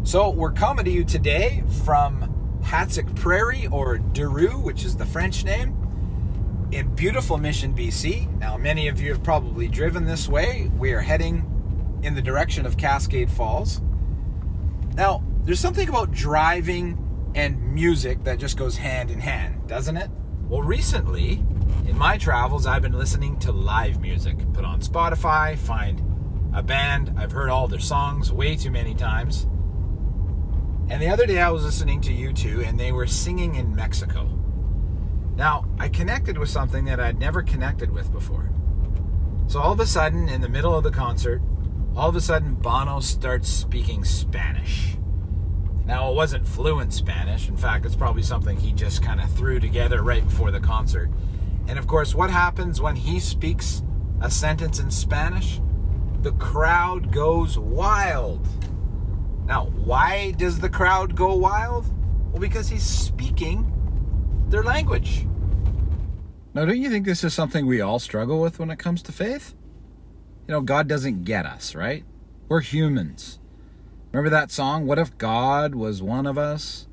So we're coming to you today from Hatzic Prairie, or Durieu, which is the French name, in beautiful Mission, BC. Now, many of you have probably driven this way. We are heading in the direction of Cascade Falls. Now, there's something about driving and music that just goes hand in hand, doesn't it? Well, recently, in my travels, I've been listening to live music. Put on Spotify, find a band. I've heard all their songs way too many times. And the other day I was listening to U2 and they were singing in Mexico. Now, I connected with something that I'd never connected with before. So all of a sudden, in the middle of the concert, all of a sudden Bono starts speaking Spanish. Now, it wasn't fluent Spanish. In fact, it's probably something he just kind of threw together right before the concert. And of course, what happens when he speaks a sentence in Spanish? The crowd goes wild. Now, why does the crowd go wild? Well, because he's speaking their language. Now, don't you think this is something we all struggle with when it comes to faith? You know, God doesn't get us, right? We're humans. Remember that song, What If God Was One of Us?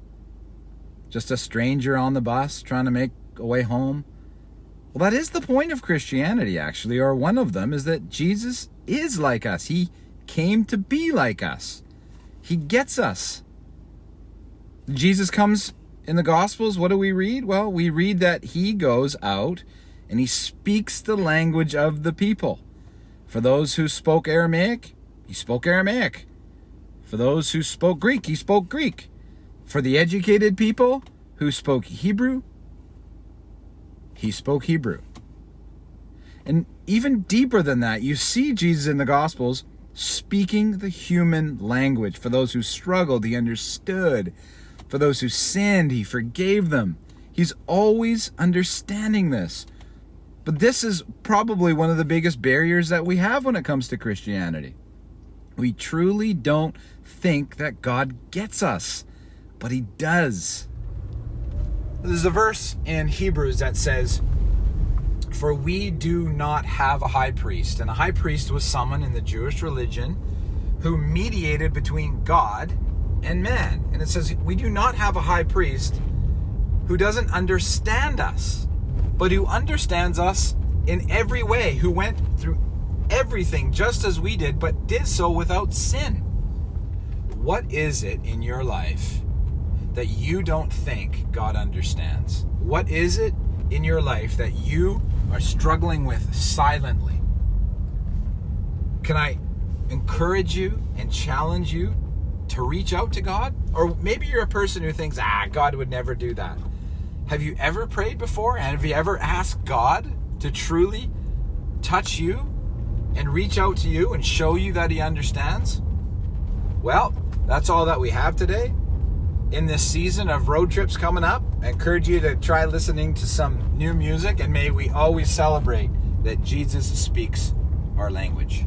Just a stranger on the bus trying to make a way home? Well, that is the point of Christianity, actually, or one of them, is that Jesus is like us. He came to be like us. He gets us. Jesus comes in the Gospels. What do we read? Well, we read that he goes out and he speaks the language of the people. For those who spoke Aramaic, he spoke Aramaic. For those who spoke Greek, he spoke Greek. For the educated people who spoke Hebrew, he spoke Hebrew. And even deeper than that, you see Jesus in the Gospels speaking the human language. For those who struggled, he understood. For those who sinned, he forgave them. He's always understanding this. But this is probably one of the biggest barriers that we have when it comes to Christianity. We truly don't think that God gets us, but he does. There's a verse in Hebrews that says, "For we do not have a high priest." And a high priest was someone in the Jewish religion who mediated between God and man. And it says, we do not have a high priest who doesn't understand us, but who understands us in every way, who went through everything just as we did, but did so without sin. What is it in your life that you don't think God understands? What is it in your life that you are struggling with silently? Can I encourage you and challenge you to reach out to God? Or maybe you're a person who thinks, God would never do that. Have you ever prayed before? And have you ever asked God to truly touch you and reach out to you and show you that he understands? Well, that's all that we have today. In this season of road trips coming up, I encourage you to try listening to some new music, and may we always celebrate that Jesus speaks our language.